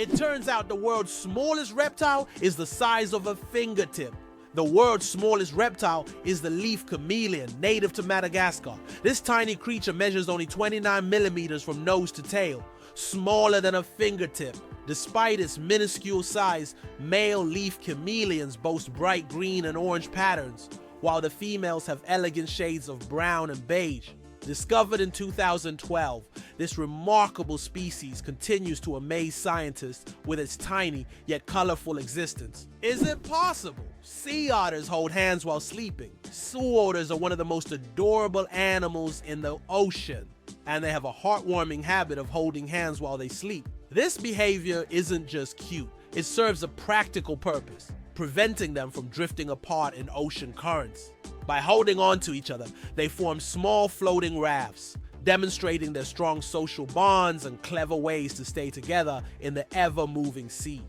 It turns out the world's smallest reptile is the size of a fingertip. The world's smallest reptile is the leaf chameleon, native to Madagascar. This tiny creature measures only 29 millimeters from nose to tail, smaller than a fingertip. Despite its minuscule size, male leaf chameleons boast bright green and orange patterns, while the females have elegant shades of brown and beige. Discovered in 2012, this remarkable species continues to amaze scientists with its tiny yet colorful existence. Is it possible? Sea otters hold hands while sleeping. Sea otters are one of the most adorable animals in the ocean, and they have a heartwarming habit of holding hands while they sleep. This behavior isn't just cute, it serves a practical purpose, preventing them from drifting apart in ocean currents. By holding on to each other, they form small floating rafts, demonstrating their strong social bonds and clever ways to stay together in the ever-moving sea.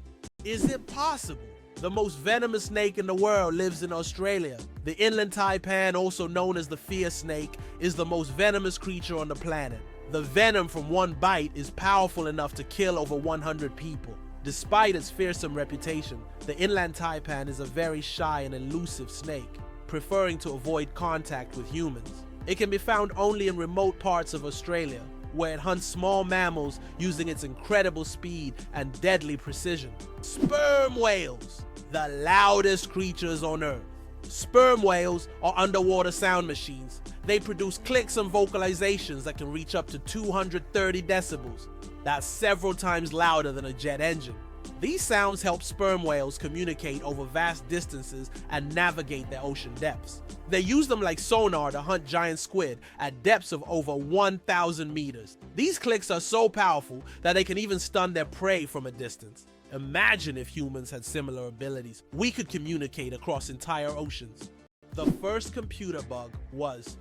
Is it possible? The most venomous snake in the world lives in Australia. The inland taipan, also known as the fear snake, is the most venomous creature on the planet. The venom from one bite is powerful enough to kill over 100 people. Despite its fearsome reputation, the inland taipan is a very shy and elusive snake, preferring to avoid contact with humans. It can be found only in remote parts of Australia, where it hunts small mammals using its incredible speed and deadly precision. Sperm whales, the loudest creatures on Earth. Sperm whales are underwater sound machines. They produce clicks and vocalizations that can reach up to 230 decibels. That's several times louder than a jet engine. These sounds help sperm whales communicate over vast distances and navigate their ocean depths. They use them like sonar to hunt giant squid at depths of over 1,000 meters. These clicks are so powerful that they can even stun their prey from a distance. Imagine if humans had similar abilities. We could communicate across entire oceans. The first computer bug was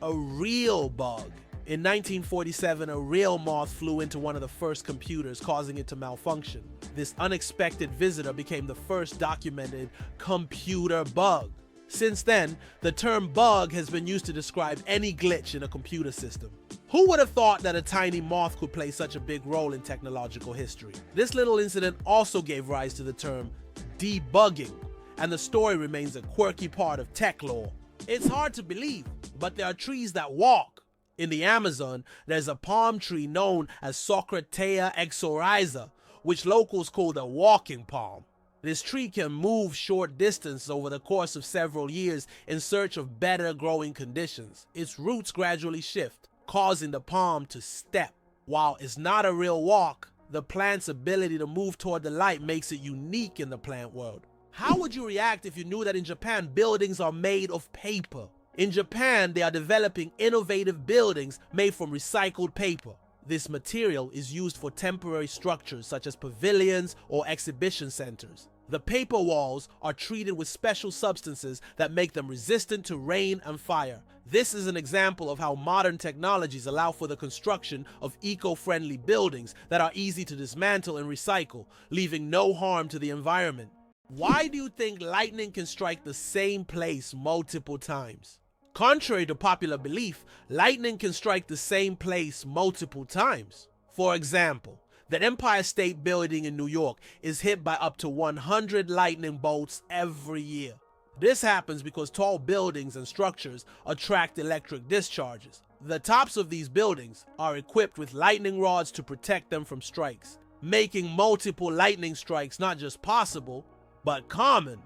a real bug. In 1947, a real moth flew into one of the first computers, causing it to malfunction. This unexpected visitor became the first documented computer bug. Since then, the term bug has been used to describe any glitch in a computer system. Who would have thought that a tiny moth could play such a big role in technological history? This little incident also gave rise to the term debugging, and the story remains a quirky part of tech lore. It's hard to believe, but there are trees that walk. In the Amazon, there's a palm tree known as Socratea exoriza, which locals call the walking palm. This tree can move short distance over the course of several years in search of better growing conditions. Its roots gradually shift, causing the palm to step. While it's not a real walk, the plant's ability to move toward the light makes it unique in the plant world. How would you react if you knew that in Japan buildings are made of paper? In Japan, they are developing innovative buildings made from recycled paper. This material is used for temporary structures such as pavilions or exhibition centers. The paper walls are treated with special substances that make them resistant to rain and fire. This is an example of how modern technologies allow for the construction of eco-friendly buildings that are easy to dismantle and recycle, leaving no harm to the environment. Why do you think lightning can strike the same place multiple times? Contrary to popular belief, lightning can strike the same place multiple times. For example, the Empire State Building in New York is hit by up to 100 lightning bolts every year. This happens because tall buildings and structures attract electric discharges. The tops of these buildings are equipped with lightning rods to protect them from strikes, making multiple lightning strikes not just possible, but common.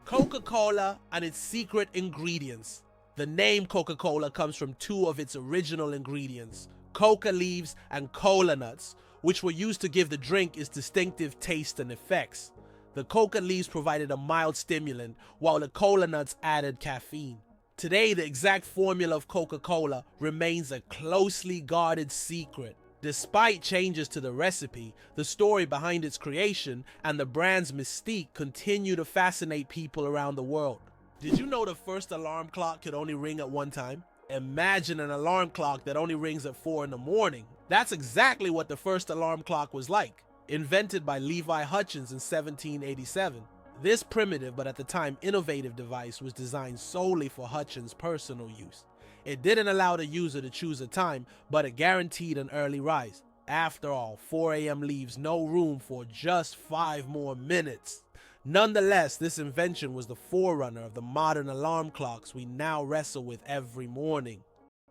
Coca-Cola and its secret ingredients. The name Coca-Cola comes from two of its original ingredients, coca leaves and cola nuts, which were used to give the drink its distinctive taste and effects. The coca leaves provided a mild stimulant, while the cola nuts added caffeine. Today, the exact formula of Coca-Cola remains a closely guarded secret. Despite changes to the recipe, the story behind its creation and the brand's mystique continue to fascinate people around the world. Did you know the first alarm clock could only ring at one time? Imagine an alarm clock that only rings at 4 in the morning. That's exactly what the first alarm clock was like, invented by Levi Hutchins in 1787. This primitive but at the time innovative device was designed solely for Hutchins' personal use. It didn't allow the user to choose a time, but it guaranteed an early rise. After all, 4 a.m. leaves no room for just 5 more minutes. Nonetheless, this invention was the forerunner of the modern alarm clocks we now wrestle with every morning.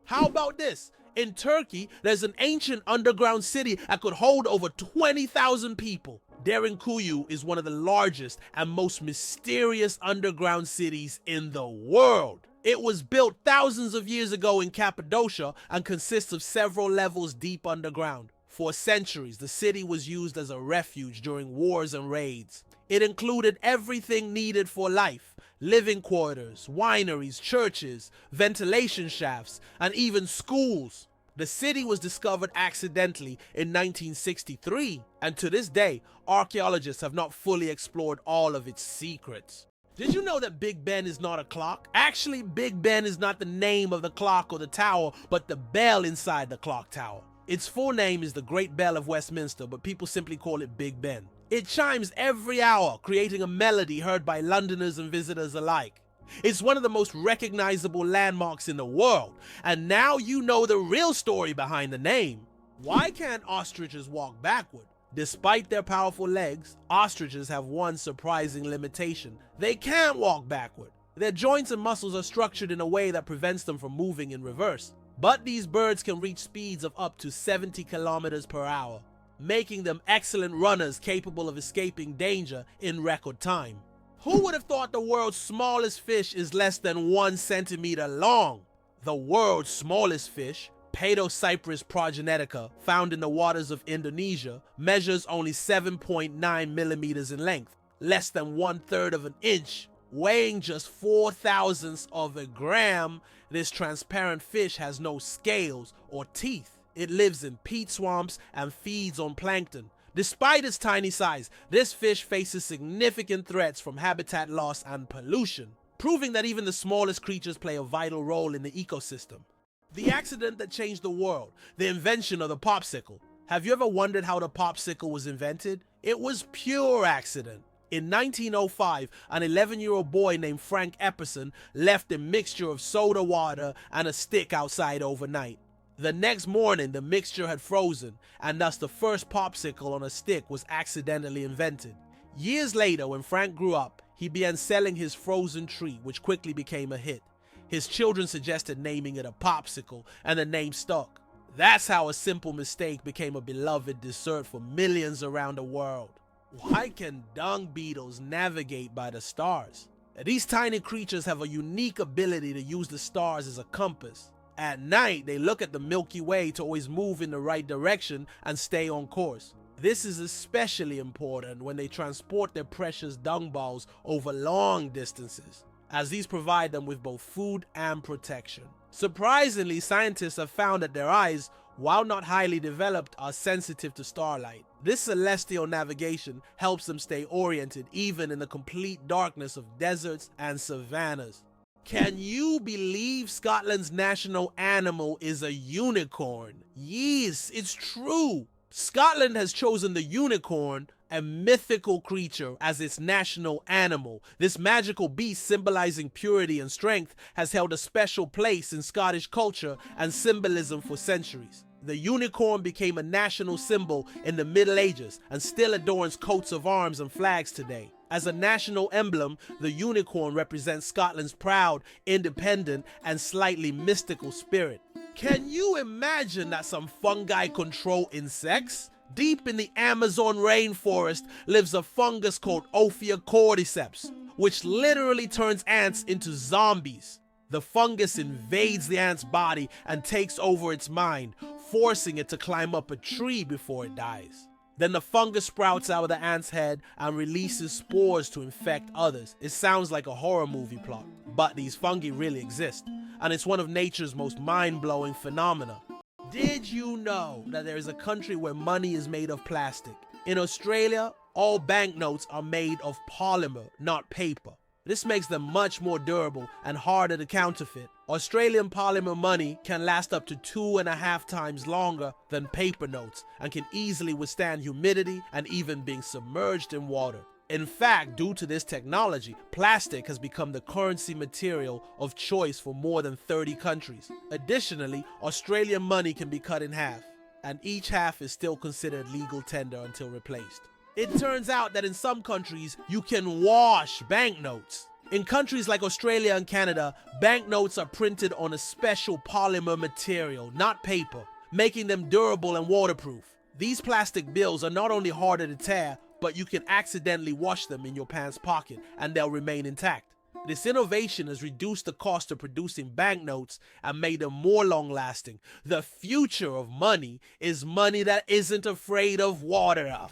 How about this? In Turkey, there's an ancient underground city that could hold over 20,000 people. Derinkuyu is one of the largest and most mysterious underground cities in the world. It was built thousands of years ago in Cappadocia and consists of several levels deep underground. For centuries, the city was used as a refuge during wars and raids. It included everything needed for life: living quarters, wineries, churches, ventilation shafts, and even schools. The city was discovered accidentally in 1963, and to this day, archaeologists have not fully explored all of its secrets. Did you know that Big Ben is not a clock? Actually, Big Ben is not the name of the clock or the tower, but the bell inside the clock tower. Its full name is the Great Bell of Westminster, but people simply call it Big Ben. It chimes every hour, creating a melody heard by Londoners and visitors alike. It's one of the most recognizable landmarks in the world, and now you know the real story behind the name. Why can't ostriches walk backward? Despite their powerful legs, ostriches have one surprising limitation: they can't walk backward. Their joints and muscles are structured in a way that prevents them from moving in reverse. But these birds can reach speeds of up to 70 kilometers per hour, making them excellent runners capable of escaping danger in record time. Who would have thought the world's smallest fish is less than 1 centimeter long? The world's smallest fish, Paedocyprus progenetica, found in the waters of Indonesia, measures only 7.9 millimeters in length, less than 1/3 of an inch. Weighing just 4 thousandths of a gram, this transparent fish has no scales or teeth. It lives in peat swamps and feeds on plankton. Despite its tiny size, this fish faces significant threats from habitat loss and pollution, proving that even the smallest creatures play a vital role in the ecosystem. The accident that changed the world, the invention of the popsicle. Have you ever wondered how the popsicle was invented? It was pure accident. In 1905, an 11-year-old boy named Frank Epperson left a mixture of soda water and a stick outside overnight. The next morning, the mixture had frozen, and thus the first popsicle on a stick was accidentally invented. Years later, when Frank grew up, he began selling his frozen treat, which quickly became a hit. His children suggested naming it a popsicle, and the name stuck. That's how a simple mistake became a beloved dessert for millions around the world. Why can dung beetles navigate by the stars? These tiny creatures have a unique ability to use the stars as a compass. At night, they look at the Milky Way to always move in the right direction and stay on course. This is especially important when they transport their precious dung balls over long distances, as these provide them with both food and protection. Surprisingly, scientists have found that their eyes, while not highly developed, are sensitive to starlight. This celestial navigation helps them stay oriented even in the complete darkness of deserts and savannas. Can you believe Scotland's national animal is a unicorn? Yes, it's true. Scotland has chosen the unicorn, a mythical creature, as its national animal. This magical beast, symbolizing purity and strength, has held a special place in Scottish culture and symbolism for centuries. The unicorn became a national symbol in the Middle Ages and still adorns coats of arms and flags today. As a national emblem, the unicorn represents Scotland's proud, independent, and slightly mystical spirit. Can you imagine that some fungi control insects? Deep in the Amazon rainforest lives a fungus called Ophiocordyceps, which literally turns ants into zombies. The fungus invades the ant's body and takes over its mind, forcing it to climb up a tree before it dies. Then the fungus sprouts out of the ant's head and releases spores to infect others. It sounds like a horror movie plot, but these fungi really exist, and it's one of nature's most mind-blowing phenomena. Did you know that there is a country where money is made of plastic? In Australia, all banknotes are made of polymer, not paper. This makes them much more durable and harder to counterfeit. Australian polymer money can last up to 2.5 times longer than paper notes and can easily withstand humidity and even being submerged in water. In fact, due to this technology, plastic has become the currency material of choice for more than 30 countries. Additionally, Australian money can be cut in half. and each half is still considered legal tender until replaced. It turns out that in some countries, you can wash banknotes. In countries like Australia and Canada, banknotes are printed on a special polymer material, not paper, making them durable and waterproof. These plastic bills are not only harder to tear, but you can accidentally wash them in your pants pocket and they'll remain intact. This innovation has reduced the cost of producing banknotes and made them more long-lasting. The future of money is money that isn't afraid of water.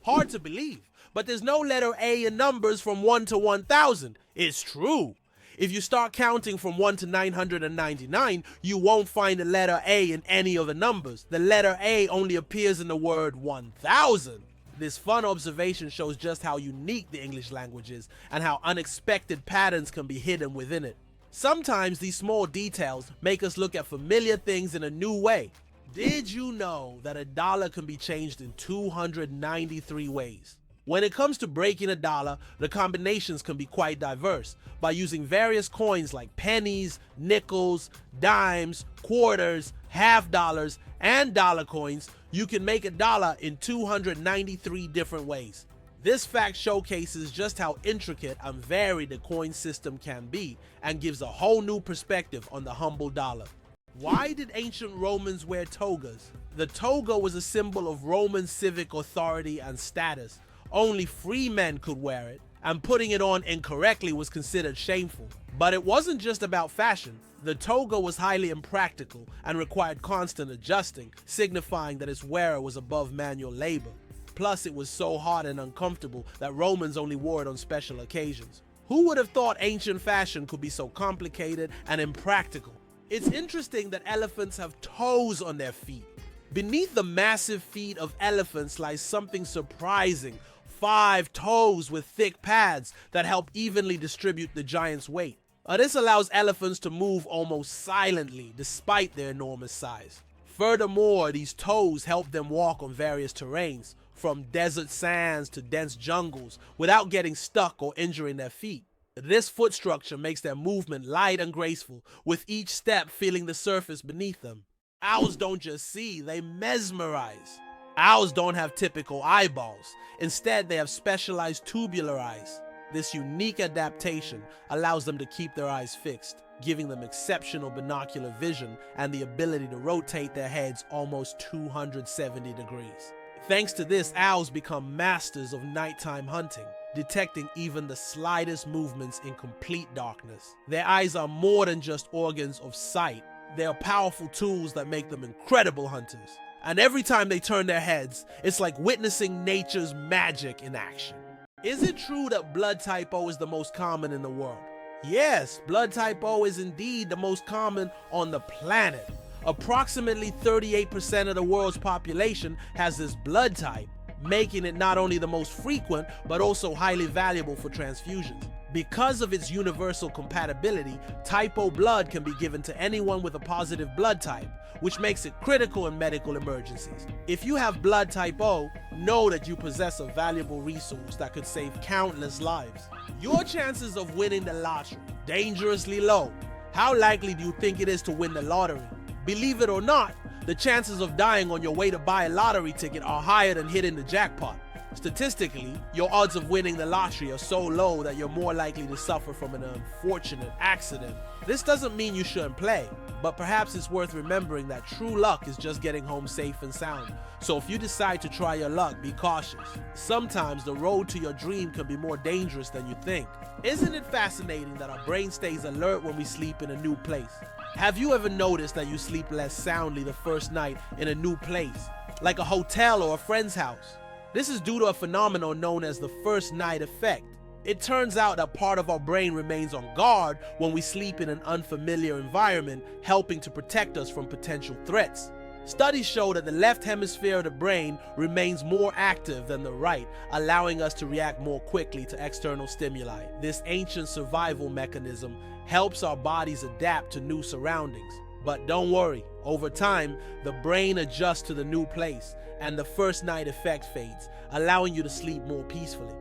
Hard to believe, but there's no letter A in numbers from 1 to 1,000. It's true. If you start counting from 1 to 999, you won't find the letter A in any of the numbers. The letter A only appears in the word 1,000. This fun observation shows just how unique the English language is and how unexpected patterns can be hidden within it. Sometimes these small details make us look at familiar things in a new way. Did you know that a dollar can be changed in 293 ways? When it comes to breaking a dollar, the combinations can be quite diverse. By using various coins like pennies, nickels, dimes, quarters, half dollars, and dollar coins, you can make a dollar in 293 different ways. This fact showcases just how intricate and varied the coin system can be and gives a whole new perspective on the humble dollar. Why did ancient Romans wear togas? The toga was a symbol of Roman civic authority and status. Only free men could wear it, and putting it on incorrectly was considered shameful. But it wasn't just about fashion. The toga was highly impractical and required constant adjusting, signifying that its wearer was above manual labor. Plus, it was so hot and uncomfortable that Romans only wore it on special occasions. Who would have thought ancient fashion could be so complicated and impractical? It's interesting that elephants have toes on their feet. Beneath the massive feet of elephants lies something surprising: 5 toes with thick pads that help evenly distribute the giant's weight. This allows elephants to move almost silently despite their enormous size. Furthermore, these toes help them walk on various terrains, from desert sands to dense jungles, without getting stuck or injuring their feet. This foot structure makes their movement light and graceful, with each step feeling the surface beneath them. Owls don't just see, they mesmerize. Owls don't have typical eyeballs. Instead, they have specialized tubular eyes. This unique adaptation allows them to keep their eyes fixed, giving them exceptional binocular vision and the ability to rotate their heads almost 270 degrees. Thanks to this, owls become masters of nighttime hunting, detecting even the slightest movements in complete darkness. Their eyes are more than just organs of sight. They are powerful tools that make them incredible hunters. And every time they turn their heads, it's like witnessing nature's magic in action. Is it true that blood type O is the most common in the world? Yes, blood type O is indeed the most common on the planet. Approximately 38% of the world's population has this blood type, making it not only the most frequent, but also highly valuable for transfusions. Because of its universal compatibility, type O blood can be given to anyone with a positive blood type, which makes it critical in medical emergencies. If you have blood type O, know that you possess a valuable resource that could save countless lives. Your chances of winning the lottery, dangerously low. How likely do you think it is to win the lottery? Believe it or not, the chances of dying on your way to buy a lottery ticket are higher than hitting the jackpot. Statistically, your odds of winning the lottery are so low that you're more likely to suffer from an unfortunate accident. This doesn't mean you shouldn't play, but perhaps it's worth remembering that true luck is just getting home safe and sound. So if you decide to try your luck, be cautious. Sometimes the road to your dream can be more dangerous than you think. Isn't it fascinating that our brain stays alert when we sleep in a new place? Have you ever noticed that you sleep less soundly the first night in a new place, like a hotel or a friend's house? This is due to a phenomenon known as the first night effect. It turns out that part of our brain remains on guard when we sleep in an unfamiliar environment, helping to protect us from potential threats. Studies show that the left hemisphere of the brain remains more active than the right, allowing us to react more quickly to external stimuli. This ancient survival mechanism helps our bodies adapt to new surroundings. But don't worry, over time, the brain adjusts to the new place, and the first night effect fades, allowing you to sleep more peacefully.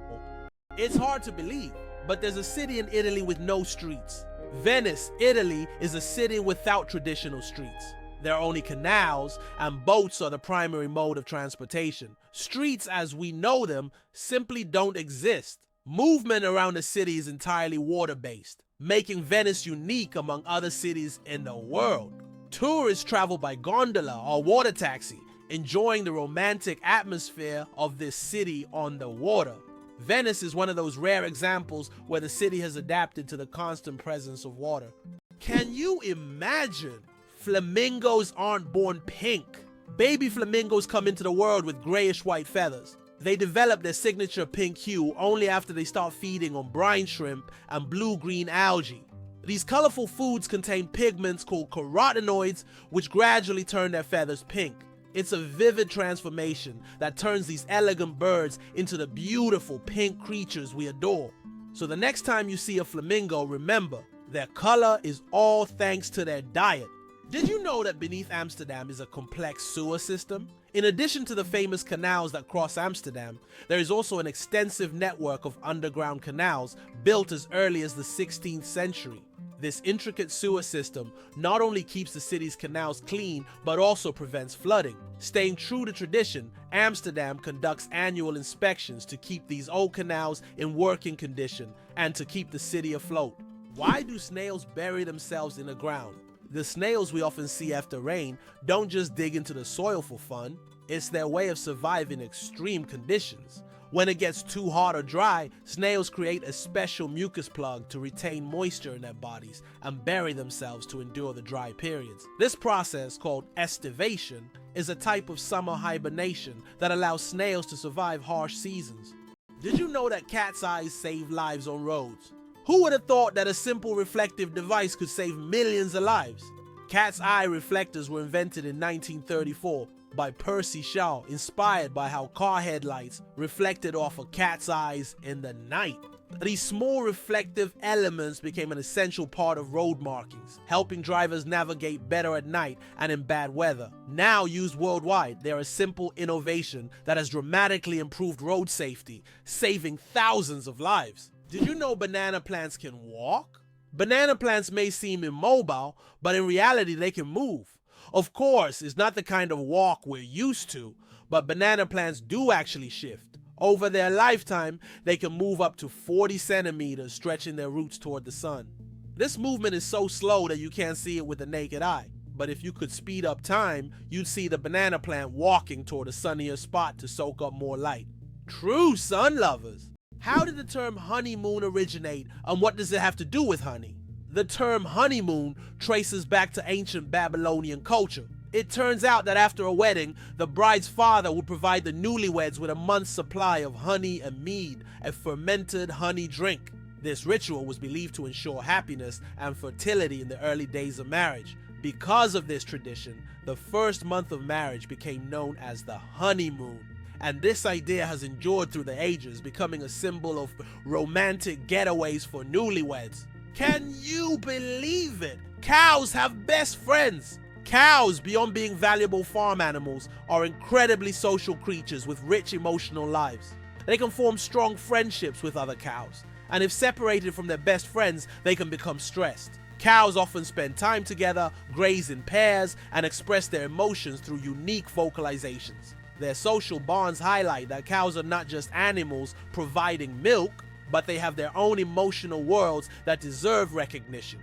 It's hard to believe, but there's a city in Italy with no streets. Venice, Italy, is a city without traditional streets. There are only canals, and boats are the primary mode of transportation. Streets as we know them simply don't exist. Movement around the city is entirely water-based, making Venice unique among other cities in the world. Tourists travel by gondola or water taxi, enjoying the romantic atmosphere of this city on the water. Venice is one of those rare examples where the city has adapted to the constant presence of water. Can you imagine? Flamingos aren't born pink. Baby flamingos come into the world with grayish-white feathers. They develop their signature pink hue only after they start feeding on brine shrimp and blue-green algae. These colorful foods contain pigments called carotenoids, which gradually turn their feathers pink. It's a vivid transformation that turns these elegant birds into the beautiful pink creatures we adore. So the next time you see a flamingo, remember, their color is all thanks to their diet. Did you know that beneath Amsterdam is a complex sewer system? In addition to the famous canals that cross Amsterdam, there is also an extensive network of underground canals built as early as the 16th century. This intricate sewer system not only keeps the city's canals clean, but also prevents flooding. Staying true to tradition, Amsterdam conducts annual inspections to keep these old canals in working condition and to keep the city afloat. Why do snails bury themselves in the ground? The snails we often see after rain don't just dig into the soil for fun, it's their way of surviving extreme conditions. When it gets too hot or dry, snails create a special mucus plug to retain moisture in their bodies and bury themselves to endure the dry periods. This process, called estivation, is a type of summer hibernation that allows snails to survive harsh seasons. Did you know that cat's eyes save lives on roads? Who would have thought that a simple reflective device could save millions of lives? Cat's eye reflectors were invented in 1934 by Percy Shaw, inspired by how car headlights reflected off a cat's eyes in the night. These small reflective elements became an essential part of road markings, helping drivers navigate better at night and in bad weather. Now used worldwide, they're a simple innovation that has dramatically improved road safety, saving thousands of lives. Did you know banana plants can walk? Banana plants may seem immobile, but in reality they can move. Of course, it's not the kind of walk we're used to, but banana plants do actually shift. Over their lifetime, they can move up to 40 centimeters, stretching their roots toward the sun. This movement is so slow that you can't see it with the naked eye. But if you could speed up time, you'd see the banana plant walking toward a sunnier spot to soak up more light. True sun lovers! How did the term honeymoon originate, and what does it have to do with honey? The term honeymoon traces back to ancient Babylonian culture. It turns out that after a wedding, the bride's father would provide the newlyweds with a month's supply of honey and mead, a fermented honey drink. This ritual was believed to ensure happiness and fertility in the early days of marriage. Because of this tradition, the first month of marriage became known as the honeymoon. And this idea has endured through the ages, becoming a symbol of romantic getaways for newlyweds. Can you believe it? Cows have best friends! Cows, beyond being valuable farm animals, are incredibly social creatures with rich emotional lives. They can form strong friendships with other cows, and if separated from their best friends, they can become stressed. Cows often spend time together, graze in pairs, and express their emotions through unique vocalizations. Their social bonds highlight that cows are not just animals providing milk, but they have their own emotional worlds that deserve recognition.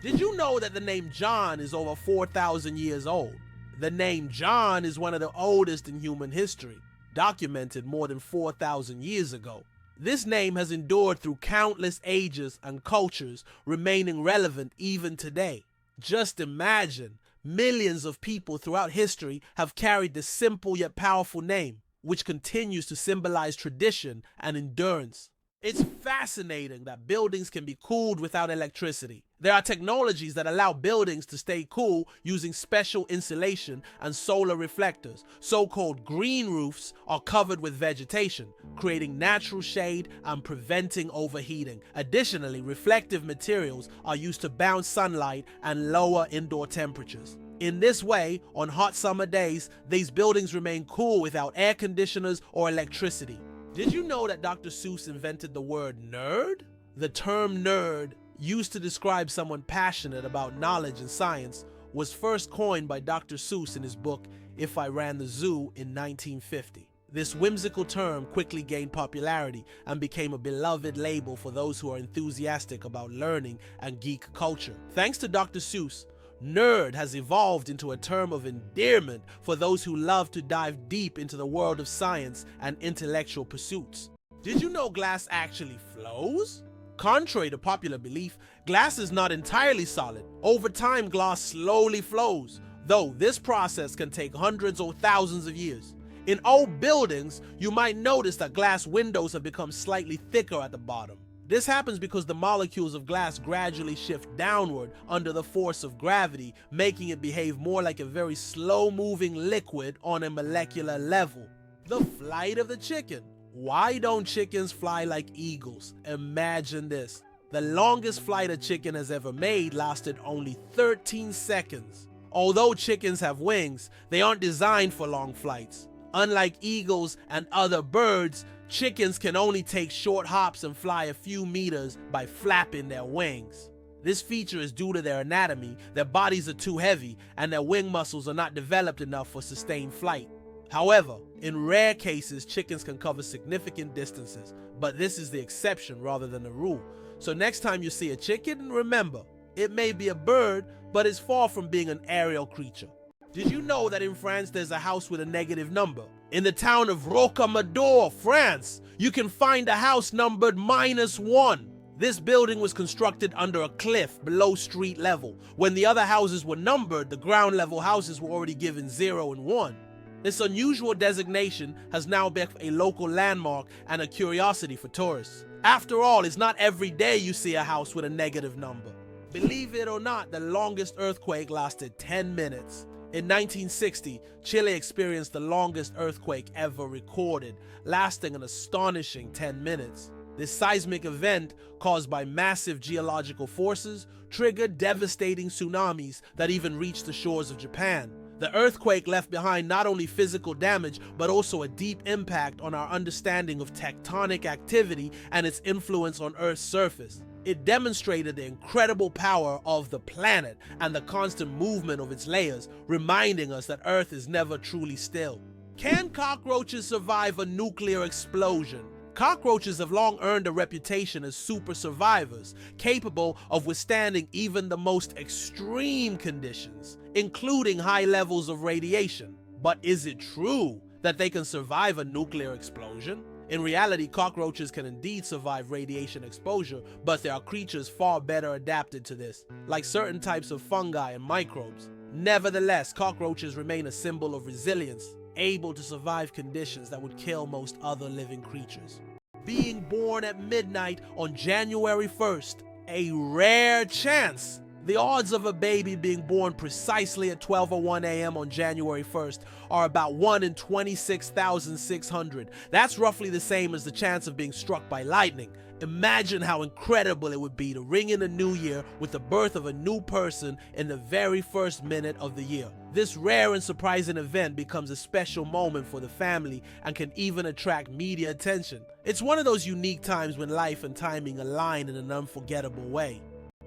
Did you know that the name John is over 4,000 years old? The name John is one of the oldest in human history, documented more than 4,000 years ago. This name has endured through countless ages and cultures, remaining relevant even today. Just imagine, millions of people throughout history have carried this simple yet powerful name, which continues to symbolize tradition and endurance. It's fascinating that buildings can be cooled without electricity. There are technologies that allow buildings to stay cool using special insulation and solar reflectors. So-called green roofs are covered with vegetation, creating natural shade and preventing overheating. Additionally, reflective materials are used to bounce sunlight and lower indoor temperatures. In this way, on hot summer days, these buildings remain cool without air conditioners or electricity. Did you know that Dr. Seuss invented the word nerd? The term nerd, used to describe someone passionate about knowledge and science, was first coined by Dr. Seuss in his book If I Ran the Zoo in 1950. This whimsical term quickly gained popularity and became a beloved label for those who are enthusiastic about learning and geek culture. Thanks to Dr. Seuss, nerd has evolved into a term of endearment for those who love to dive deep into the world of science and intellectual pursuits. Did you know glass actually flows? Contrary to popular belief, glass is not entirely solid. Over time, glass slowly flows, though this process can take hundreds or thousands of years. In old buildings, you might notice that glass windows have become slightly thicker at the bottom. This happens because the molecules of glass gradually shift downward under the force of gravity, making it behave more like a very slow-moving liquid on a molecular level. The flight of the chicken. Why don't chickens fly like eagles? Imagine this. The longest flight a chicken has ever made lasted only 13 seconds. Although chickens have wings, they aren't designed for long flights. Unlike eagles and other birds, chickens can only take short hops and fly a few meters by flapping their wings. This feature is due to their anatomy. Their bodies are too heavy and their wing muscles are not developed enough for sustained flight. However, in rare cases, chickens can cover significant distances, but this is the exception rather than the rule. So next time you see a chicken, remember, it may be a bird, but it's far from being an aerial creature. Did you know that in France there's a house with a negative number? In the town of Rocamadour, France, you can find a house numbered -1. This building was constructed under a cliff below street level. When the other houses were numbered, the ground level houses were already given 0 and 1. This unusual designation has now become a local landmark and a curiosity for tourists. After all, it's not every day you see a house with a negative number. Believe it or not, the longest earthquake lasted 10 minutes. In 1960, Chile experienced the longest earthquake ever recorded, lasting an astonishing 10 minutes. This seismic event, caused by massive geological forces, triggered devastating tsunamis that even reached the shores of Japan. The earthquake left behind not only physical damage, but also a deep impact on our understanding of tectonic activity and its influence on Earth's surface. It demonstrated the incredible power of the planet and the constant movement of its layers, reminding us that Earth is never truly still. Can cockroaches survive a nuclear explosion? Cockroaches have long earned a reputation as super survivors, capable of withstanding even the most extreme conditions, including high levels of radiation. But is it true that they can survive a nuclear explosion? In reality, cockroaches can indeed survive radiation exposure, but there are creatures far better adapted to this, like certain types of fungi and microbes. Nevertheless, cockroaches remain a symbol of resilience, able to survive conditions that would kill most other living creatures. Being born at midnight on January 1st, a rare chance. The odds of a baby being born precisely at 12:01 a.m. on January 1st are about 1 in 26,600. That's roughly the same as the chance of being struck by lightning. Imagine how incredible it would be to ring in a new year with the birth of a new person in the very first minute of the year. This rare and surprising event becomes a special moment for the family and can even attract media attention. It's one of those unique times when life and timing align in an unforgettable way.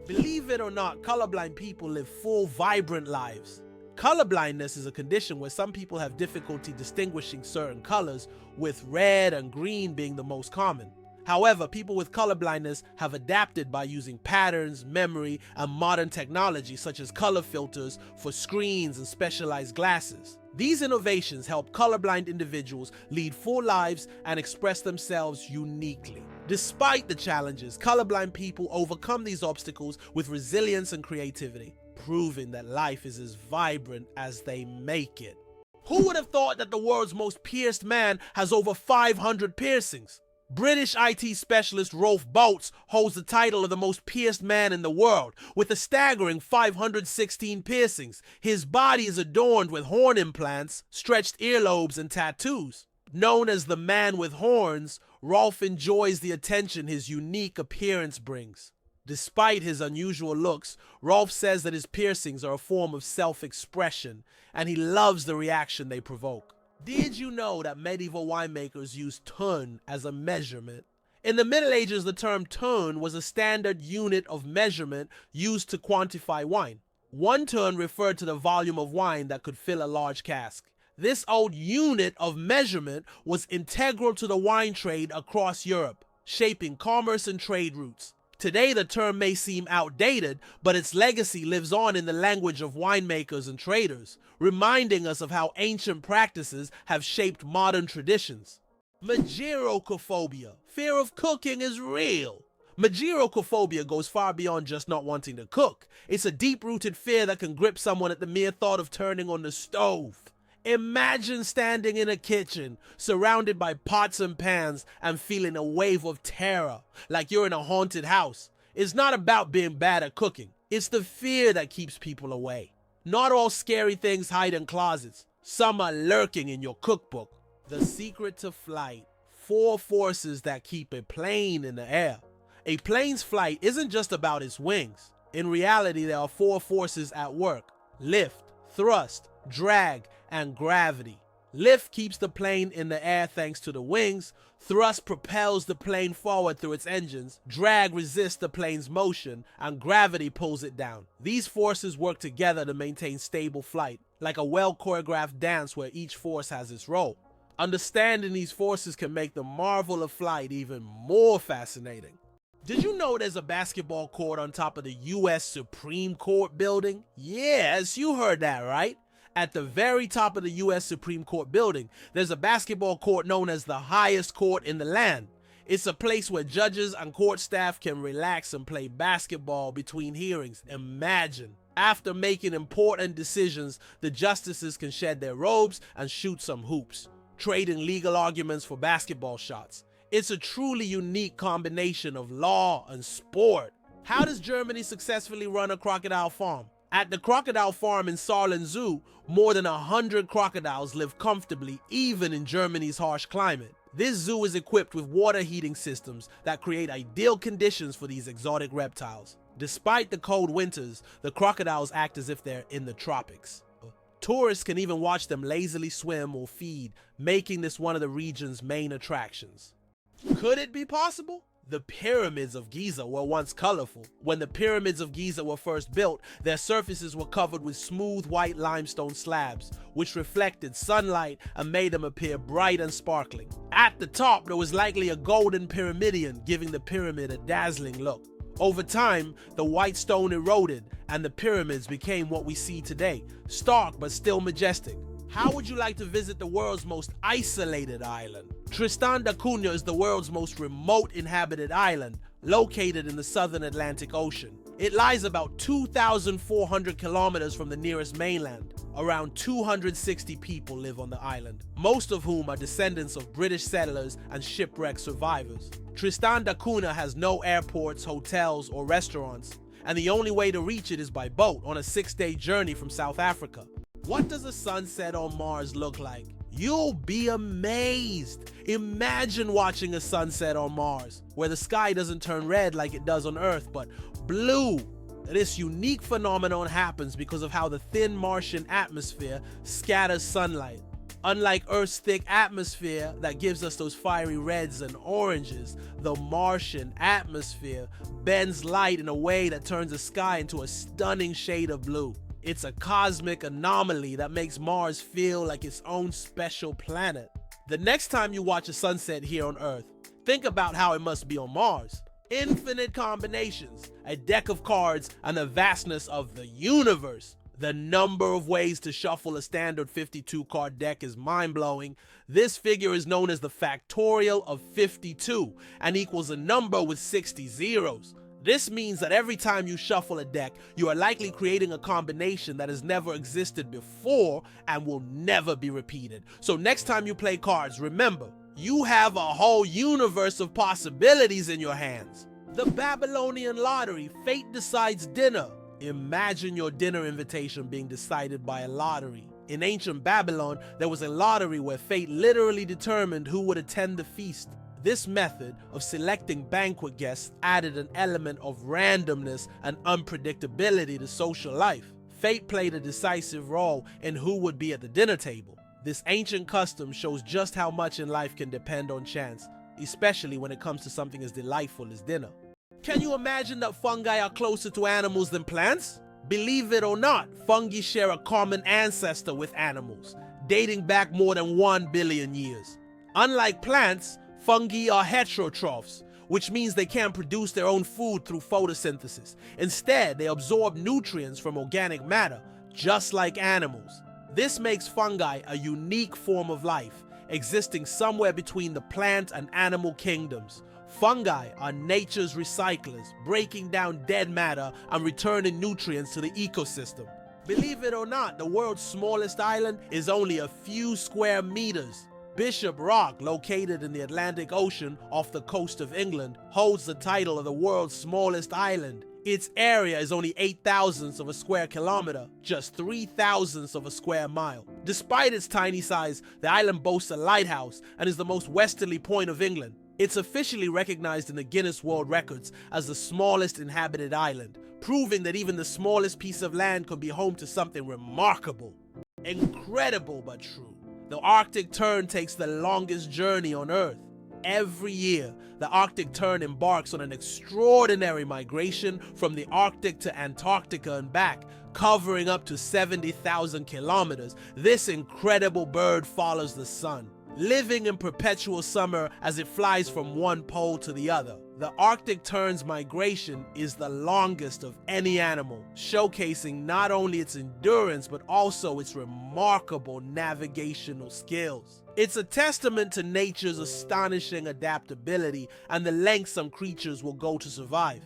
Believe it or not, colorblind people live full, vibrant lives. Colorblindness is a condition where some people have difficulty distinguishing certain colors, with red and green being the most common. However, people with colorblindness have adapted by using patterns, memory, and modern technology such as color filters for screens and specialized glasses. These innovations help colorblind individuals lead full lives and express themselves uniquely. Despite the challenges, colorblind people overcome these obstacles with resilience and creativity, proving that life is as vibrant as they make it. Who would have thought that the world's most pierced man has over 500 piercings? British IT specialist Rolf Boats holds the title of the most pierced man in the world, with a staggering 516 piercings. His body is adorned with horn implants, stretched earlobes, and tattoos. Known as the man with horns, Rolf enjoys the attention his unique appearance brings. Despite his unusual looks, Rolf says that his piercings are a form of self-expression, and he loves the reaction they provoke. Did you know that medieval winemakers used tern as a measurement? In the Middle Ages, the term tern was a standard unit of measurement used to quantify wine. One tern referred to the volume of wine that could fill a large cask. This old unit of measurement was integral to the wine trade across Europe, shaping commerce and trade routes. Today the term may seem outdated, but its legacy lives on in the language of winemakers and traders, reminding us of how ancient practices have shaped modern traditions. Mageirocophobia. Fear of cooking is real. Mageirocophobia goes far beyond just not wanting to cook. It's a deep-rooted fear that can grip someone at the mere thought of turning on the stove. Imagine standing in a kitchen, surrounded by pots and pans, and feeling a wave of terror, like you're in a haunted house. It's not about being bad at cooking. It's the fear that keeps people away. Not all scary things hide in closets. Some are lurking in your cookbook. The secret to flight. 4 forces that keep a plane in the air. A plane's flight isn't just about its wings. In reality, there are 4 forces at work: lift, thrust, drag, and gravity. Lift keeps the plane in the air thanks to the wings. Thrust propels the plane forward through its engines. Drag resists the plane's motion, and gravity pulls it down. These forces work together to maintain stable flight, like a well-choreographed dance where each force has its role. Understanding these forces can make the marvel of flight even more fascinating. Did you know there's a basketball court on top of the US Supreme Court building? Yes, you heard that right. At the very top of the US Supreme Court building, there's a basketball court known as the highest court in the land. It's a place where judges and court staff can relax and play basketball between hearings. Imagine. After making important decisions, the justices can shed their robes and shoot some hoops, trading legal arguments for basketball shots. It's a truly unique combination of law and sport. How does Germany successfully run a crocodile farm? At the crocodile farm in Saarland Zoo, more than 100 crocodiles live comfortably even in Germany's harsh climate. This zoo is equipped with water heating systems that create ideal conditions for these exotic reptiles. Despite the cold winters, the crocodiles act as if they're in the tropics. Tourists can even watch them lazily swim or feed, making this one of the region's main attractions. Could it be possible? The Pyramids of Giza were once colorful. When the Pyramids of Giza were first built, their surfaces were covered with smooth white limestone slabs, which reflected sunlight and made them appear bright and sparkling. At the top, there was likely a golden pyramidion, giving the pyramid a dazzling look. Over time, the white stone eroded, and the pyramids became what we see today, stark but still majestic. How would you like to visit the world's most isolated island? Tristan da Cunha is the world's most remote inhabited island, located in the southern Atlantic Ocean. It lies about 2,400 kilometers from the nearest mainland. Around 260 people live on the island, most of whom are descendants of British settlers and shipwreck survivors. Tristan da Cunha has no airports, hotels, or restaurants, and the only way to reach it is by boat on a 6-day journey from South Africa. What does a sunset on Mars look like? You'll be amazed. Imagine watching a sunset on Mars, where the sky doesn't turn red like it does on Earth, but blue. This unique phenomenon happens because of how the thin Martian atmosphere scatters sunlight. Unlike Earth's thick atmosphere that gives us those fiery reds and oranges, the Martian atmosphere bends light in a way that turns the sky into a stunning shade of blue. It's a cosmic anomaly that makes Mars feel like its own special planet. The next time you watch a sunset here on Earth, think about how it must be on Mars. Infinite combinations, a deck of cards, and the vastness of the universe. The number of ways to shuffle a standard 52-card deck is mind-blowing. This figure is known as the factorial of 52 and equals a number with 60 zeros. This means that every time you shuffle a deck, you are likely creating a combination that has never existed before and will never be repeated. So next time you play cards, remember, you have a whole universe of possibilities in your hands. The Babylonian lottery, fate decides dinner. Imagine your dinner invitation being decided by a lottery. In ancient Babylon, there was a lottery where fate literally determined who would attend the feast. This method of selecting banquet guests added an element of randomness and unpredictability to social life. Fate played a decisive role in who would be at the dinner table. This ancient custom shows just how much in life can depend on chance, especially when it comes to something as delightful as dinner. Can you imagine that fungi are closer to animals than plants? Believe it or not, fungi share a common ancestor with animals, dating back more than 1 billion years. Unlike plants, fungi are heterotrophs, which means they can't produce their own food through photosynthesis. Instead, they absorb nutrients from organic matter, just like animals. This makes fungi a unique form of life, existing somewhere between the plant and animal kingdoms. Fungi are nature's recyclers, breaking down dead matter and returning nutrients to the ecosystem. Believe it or not, the world's smallest island is only a few square meters. Bishop Rock, located in the Atlantic Ocean off the coast of England, holds the title of the world's smallest island. Its area is only 8,000ths of a square kilometer, just 3,000ths of a square mile. Despite its tiny size, the island boasts a lighthouse and is the most westerly point of England. It's officially recognized in the Guinness World Records as the smallest inhabited island, proving that even the smallest piece of land could be home to something remarkable. Incredible but true. The Arctic tern takes the longest journey on Earth. Every year, the Arctic tern embarks on an extraordinary migration from the Arctic to Antarctica and back, covering up to 70,000 kilometers. This incredible bird follows the sun, living in perpetual summer as it flies from one pole to the other. The Arctic tern's migration is the longest of any animal, showcasing not only its endurance but also its remarkable navigational skills. It's a testament to nature's astonishing adaptability and the lengths some creatures will go to survive.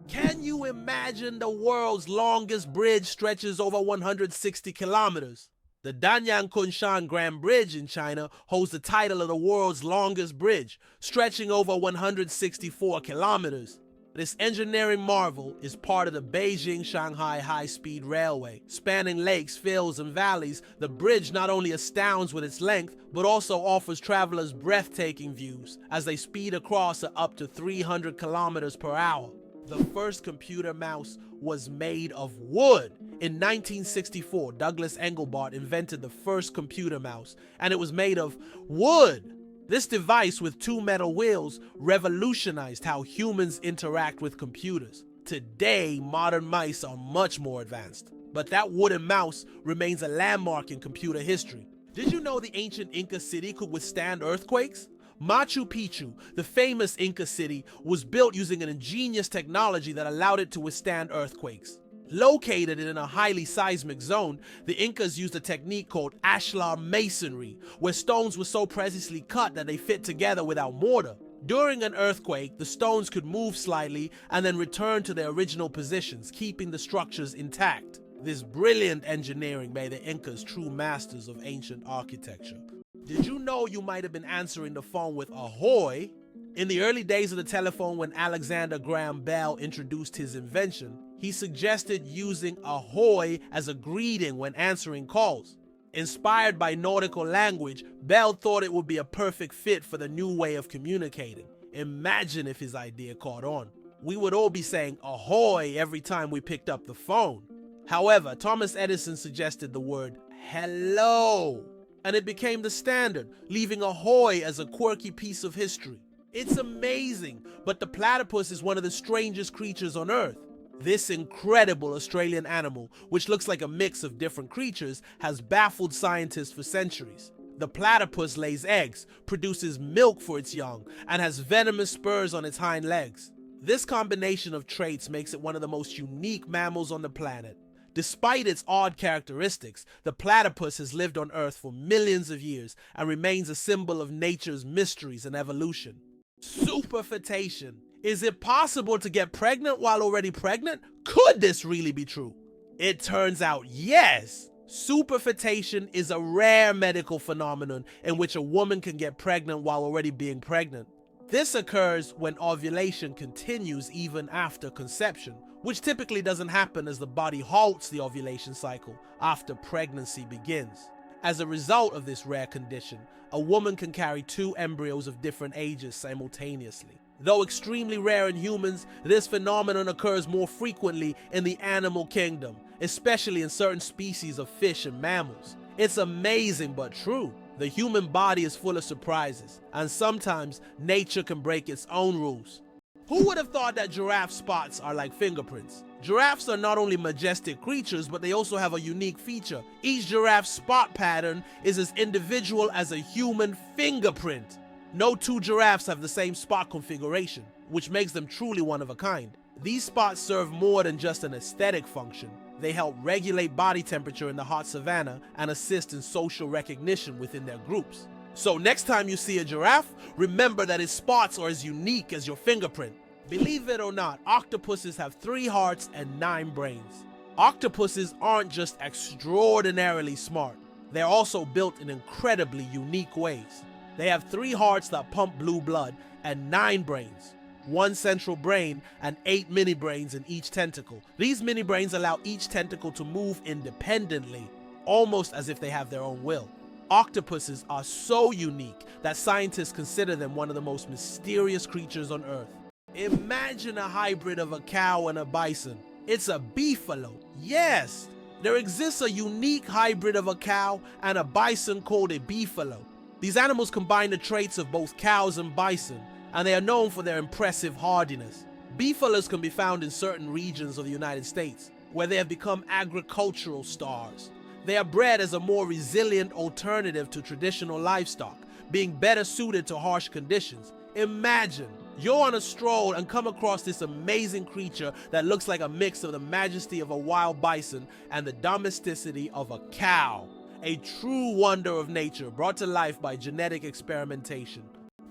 Can you imagine the world's longest bridge stretches over 160 kilometers? The Danyang Kunshan Grand Bridge in China holds the title of the world's longest bridge, stretching over 164 kilometers. This engineering marvel is part of the Beijing-Shanghai high-speed railway. Spanning lakes, fields, and valleys, the bridge not only astounds with its length, but also offers travelers breathtaking views as they speed across at up to 300 kilometers per hour. The first computer mouse was made of wood. In 1964, Douglas Engelbart invented the first computer mouse, and it was made of wood. This device with 2 metal wheels revolutionized how humans interact with computers. Today, modern mice are much more advanced, but that wooden mouse remains a landmark in computer history. Did you know the ancient Inca city could withstand earthquakes? Machu Picchu, the famous Inca city, was built using an ingenious technology that allowed it to withstand earthquakes. Located in a highly seismic zone, the Incas used a technique called ashlar masonry, where stones were so precisely cut that they fit together without mortar. During an earthquake, the stones could move slightly and then return to their original positions, keeping the structures intact. This brilliant engineering made the Incas true masters of ancient architecture. Did you know you might have been answering the phone with ahoy? In the early days of the telephone, when Alexander Graham Bell introduced his invention, he suggested using ahoy as a greeting when answering calls. Inspired by nautical language, Bell thought it would be a perfect fit for the new way of communicating. Imagine if his idea caught on. We would all be saying ahoy every time we picked up the phone. However, Thomas Edison suggested the word hello, and it became the standard, leaving ahoy as a quirky piece of history. It's amazing, but the platypus is one of the strangest creatures on Earth. This incredible Australian animal, which looks like a mix of different creatures, has baffled scientists for centuries. The platypus lays eggs, produces milk for its young, and has venomous spurs on its hind legs. This combination of traits makes it one of the most unique mammals on the planet. Despite its odd characteristics, the platypus has lived on Earth for millions of years and remains a symbol of nature's mysteries and evolution. Superfetation. Is it possible to get pregnant while already pregnant? Could this really be true? It turns out yes. Superfetation is a rare medical phenomenon in which a woman can get pregnant while already being pregnant. This occurs when ovulation continues even after conception, which typically doesn't happen as the body halts the ovulation cycle after pregnancy begins. As a result of this rare condition, a woman can carry 2 embryos of different ages simultaneously. Though extremely rare in humans, this phenomenon occurs more frequently in the animal kingdom, especially in certain species of fish and mammals. It's amazing but true. The human body is full of surprises, and sometimes nature can break its own rules. Who would have thought that giraffe spots are like fingerprints? Giraffes are not only majestic creatures, but they also have a unique feature. Each giraffe spot pattern is as individual as a human fingerprint. No two giraffes have the same spot configuration, which makes them truly one of a kind. These spots serve more than just an aesthetic function. They help regulate body temperature in the hot savanna and assist in social recognition within their groups. So next time you see a giraffe, remember that its spots are as unique as your fingerprint. Believe it or not, octopuses have 3 hearts and 9 brains. Octopuses aren't just extraordinarily smart, they're also built in incredibly unique ways. They have 3 hearts that pump blue blood and 9 brains. 1 central brain and 8 mini brains in each tentacle. These mini brains allow each tentacle to move independently, almost as if they have their own will. Octopuses are so unique that scientists consider them one of the most mysterious creatures on Earth. Imagine a hybrid of a cow and a bison. It's a beefalo. Yes, there exists a unique hybrid of a cow and a bison called a beefalo. These animals combine the traits of both cows and bison, and they are known for their impressive hardiness. Beefalos can be found in certain regions of the United States, where they have become agricultural stars. They are bred as a more resilient alternative to traditional livestock, being better suited to harsh conditions. Imagine, you're on a stroll and come across this amazing creature that looks like a mix of the majesty of a wild bison and the domesticity of a cow. A true wonder of nature brought to life by genetic experimentation.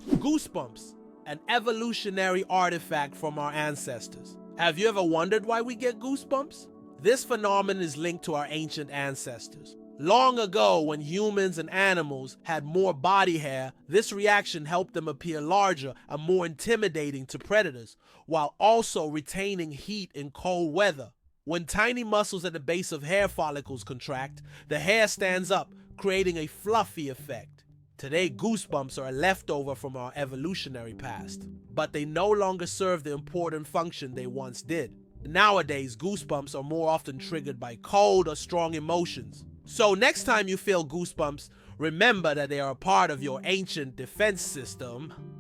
Goosebumps, an evolutionary artifact from our ancestors. Have you ever wondered why we get goosebumps? This phenomenon is linked to our ancient ancestors. Long ago, when humans and animals had more body hair, this reaction helped them appear larger and more intimidating to predators, while also retaining heat in cold weather. When tiny muscles at the base of hair follicles contract, the hair stands up, creating a fluffy effect. Today, goosebumps are a leftover from our evolutionary past, but they no longer serve the important function they once did. Nowadays, goosebumps are more often triggered by cold or strong emotions. So next time you feel goosebumps, remember that they are a part of your ancient defense system.